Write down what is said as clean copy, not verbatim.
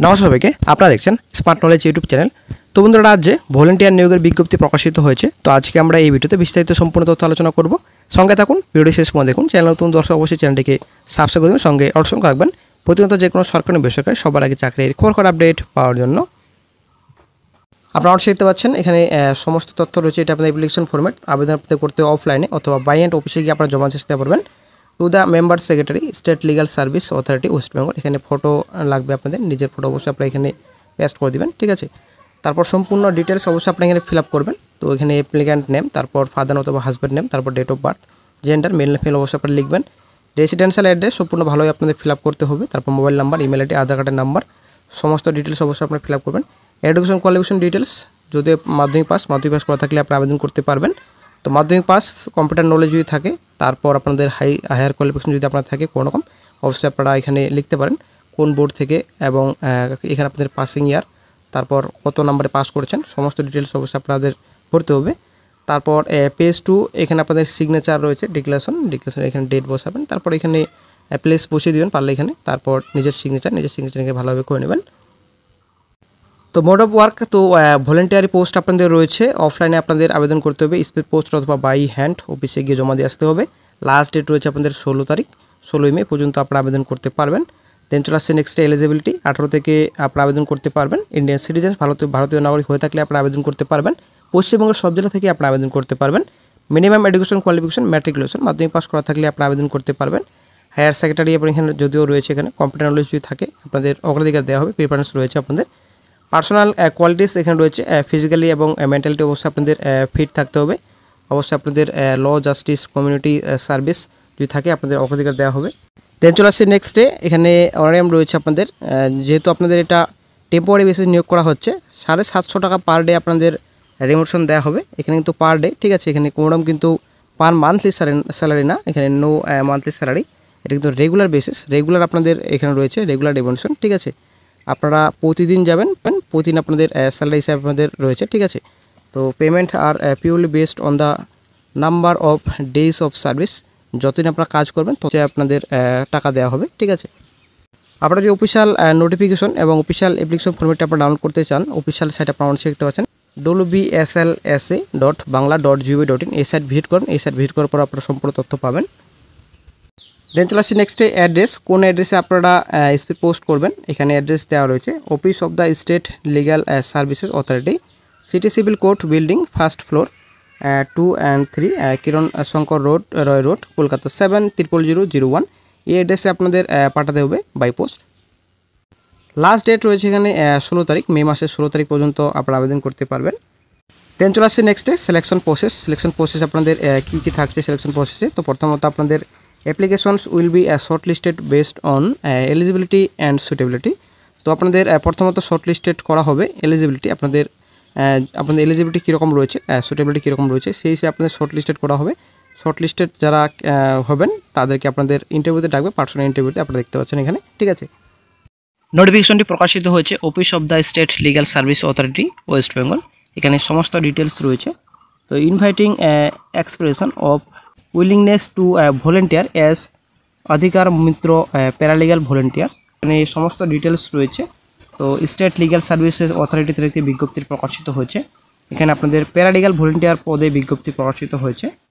নমস্কার সবাইকে, আপনারা দেখছেন স্মার্ট নলেজ ইউটিউব চ্যানেল। তো বন্ধুরা, আজ যে ভলেন্টিয়ার নিয়োগের বিজ্ঞপ্তি প্রকাশিত হয়েছে, তো আজকে আমরা এই ভিডিওতে বিস্তারিত সম্পূর্ণ তথ্য আলোচনা করব। সঙ্গে থাকুন, ভিডিওটি শেষ পর্যন্ত দেখুন। চ্যানেল নতুন দর্শক অবশ্যই চ্যানেলটিকে সাবস্ক্রাইব করে দেবেন, সঙ্গে অপশন রাখবেন প্রতিনিয়ত যে কোনো সরকারি বেসরকারি সবার আগে চাকরির খবর আপডেট পাওয়ার জন্য। আপনারা অবশ্যই দেখতে পাচ্ছেন এখানে সমস্ত তথ্য রয়েছে। এটা আপনাদের অ্যাপ্লিকেশন ফরম্যাট। আবেদন করতে অফলাইনে অথবা বাই হ্যান্ড অফিসে গিয়ে আপনারা জমা দিতে পারবেন। To the member secretary, state legal service authority, West Bengal. এখানে ফটো লাগবে, আপনাদের নিজের ফটো অবশ্যই আপনারা এখানে পেস্ট করে দিবেন, ঠিক আছে। তারপর সম্পূর্ণ ডিটেলস অবশ্যই আপনি এখানে ফিল আপ করবেন। তো এখানে অ্যাপ্লিক্যান্ট নেম, তারপর ফাদার অথবা হাজব্যান্ড নেম, তারপর date of birth, gender, male female অবশ্যই আপনারা লিখবেন। রেসিডেন্সিয়াল অ্যাড্রেস সম্পূর্ণ ভালোই আপনাদের ফিল আপ করতে হবে। তারপর মোবাইল নাম্বার, ইমেল আইডি, আধার কার্ডের নাম্বার, সমস্ত ডিটেলস অবশ্যই আপনারা ফিল আপ করবেন। এডুকেশন কোয়ালিফিকেশন ডিটেলস, যদি মাধ্যমিক পাস করা থাকলে আপনারা আবেদন করতে পারবেন। তো মাধ্যমিক পাস, কম্পিউটার নলেজ যদি থাকে, তারপর আপনাদের হায়ার কোয়ালিফিকেশন যদি আপনার থাকে কোনো রকম, অবশ্যই আপনারা এখানে লিখতে পারেন কোন বোর্ড থেকে, এবং এখানে আপনাদের পাসিং ইয়ার, তারপর কত নম্বরে পাস করেছেন, সমস্ত ডিটেলস অবশ্যই আপনাদের ভরতে হবে। তারপর পেজ 2, এখানে আপনাদের সিগনেচার রয়েছে, ডিক্লারেশন এখানে ডেট বসাবেন। তারপর এখানে প্লেস বসিয়ে দেবেন পারলে এখানে। তারপর নিজের সিগনেচারকে ভালোভাবে করে নেবেন। তো মোড অফ ওয়ার্ক, তো ভলেন্টিয়ারি পোস্ট আপনাদের রয়েছে। অফলাইনে আপনাদের আবেদন করতে হবে, স্পিড পোস্ট অথবা বাই হ্যান্ড অফিসে গিয়ে জমা দিয়ে আসতে হবে। লাস্ট ডেট রয়েছে আপনাদের 16 মে পর্যন্ত আপনারা আবেদন করতে পারবেন। দেন চলে আসছে নেক্সট এলিজিবিলিটি, 18 থেকে আপনারা আবেদন করতে পারবেন। ইন্ডিয়ান সিটিজেন, ভারতীয় নাগরিক হয়ে থাকলে আপনারা আবেদন করতে পারবেন। পশ্চিমবঙ্গের সব জেলা থেকে আপনারা আবেদন করতে পারবেন। মিনিমাম এডুকেশন কোয়ালিফিকেশন ম্যাট্রিকুলেশন, মাধ্যমিক পাস করা থাকলে আপনারা আবেদন করতে পারবেন। হায়ার সেকেন্ডারি এবং এখানে যদিও রয়েছে, এখানে কম্পিউটার নলেজ যদি থাকে আপনাদের অগ্রাধিকার দেওয়া হবে, প্রিফারেন্স রয়েছে আপনাদের। পার্সোনাল কোয়ালিটিস এখানে রয়েছে, ফিজিক্যালি এবং মেন্টালিটি অবশ্যই আপনাদের ফিট থাকতে হবে। অবশ্যই আপনাদের ল, জাস্টিস, কমিউনিটি সার্ভিস যদি থাকে আপনাদের অগ্রাধিকার দেওয়া হবে। দেন চলে আসছে নেক্সট ডে, এখানে অনারিয়াম রয়েছে আপনাদের। যেহেতু আপনাদের এটা টেম্পোরারি বেসিস নিয়োগ করা হচ্ছে, 750 টাকা পার ডে আপনাদের রেমোশন দেওয়া হবে। এখানে কিন্তু পার ডে, ঠিক আছে। এখানে কোনোরকম কিন্তু পার মান্থলি স্যালারি না, এখানে নো মান্থলি স্যালারি। এটা কিন্তু রেগুলার বেসিস, রেগুলার আপনাদের এখানে রয়েছে রেগুলার রেমোশন, ঠিক আছে। আপনারা প্রতিদিন যাবেন, প্রতিদিন আপনাদের স্যালারি হিসাবে আপনাদের রয়েছে, ঠিক আছে। তো payment are purely based on the number of days of service, যতদিন আপনারা কাজ করবেন তত আপনাদের টাকা দেওয়া হবে, ঠিক আছে। আপনারা যে অফিসিয়াল নোটিফিকেশন এবং অফিসিয়াল অ্যাপ্লিকেশন ফর্মেটটা আপনারা ডাউনলোড করতে চান, অফিসিয়াল সাইট আপনারা অনলাইনে দেখতে পাচ্ছেন wbslsa.bangla.gov.in। এই সাইট ভিজিট করুন। এই সাইট ভিজিট করার পর আপনারা সম্পূর্ণ তথ্য পাবেন। দেন চলে আসছি নেক্সটে অ্যাড্রেস, কোন অ্যাড্রেসে আপনারা স্পিড পোস্ট করবেন। এখানে অ্যাড্রেস দেওয়া রয়েছে, office of the state legal services authority, city civil court building, first floor, 2 and 3, Kiran Shankar road, Roy road, Kolkata 700001। এই অ্যাড্রেসে আপনাদের পাঠাতে হবে বাই পোস্ট। লাস্ট ডেট রয়েছে এখানে 16 তারিখ, মে মাসের 16 তারিখ পর্যন্ত আপনারা আবেদন করতে পারবেন। দেন চলে আসছে নেক্সটে সিলেকশন প্রসেস আপনাদের কী থাকছে সিলেকশন প্রসেসে। তো প্রথমত আপনাদের applications will be shortlisted based on eligibility and suitability. তো আপনাদের প্রথমত শর্টলিস্টেড করা হবে এলিজিবিলিটি, আপনাদের এলিজিবিলিটি কীরকম রয়েছে, সুটেবিলিটি কীরকম রয়েছে, সেই হিসেবে আপনাদের শর্টলিস্টেড করা হবে। শর্টলিস্টেড যারা হবেন তাদেরকে আপনাদের ইন্টারভিউতে ডাকবে, পার্সোনাল ইন্টারভিউতে আপনারা দেখতে পাচ্ছেন এখানে, ঠিক আছে। নোটিফিকেশনটি প্রকাশিত হয়েছে office of the state legal service authority, West Bengal. এখানে সমস্ত ডিটেলস রয়েছে। তো inviting expression of willingness to volunteer as অধিকার মিত্র প্যারালিগাল ভলেন্টিয়ার, এখানে সমস্ত ডিটেলস রয়েছে। তো স্টেট লিগ্যাল সার্ভিসেস অথরিটি থেকে বিজ্ঞপ্তি প্রকাশিত হয়েছে। এখানে আপনাদের প্যারালিগাল ভলেন্টিয়ার পদে বিজ্ঞপ্তি প্রকাশিত হয়েছে।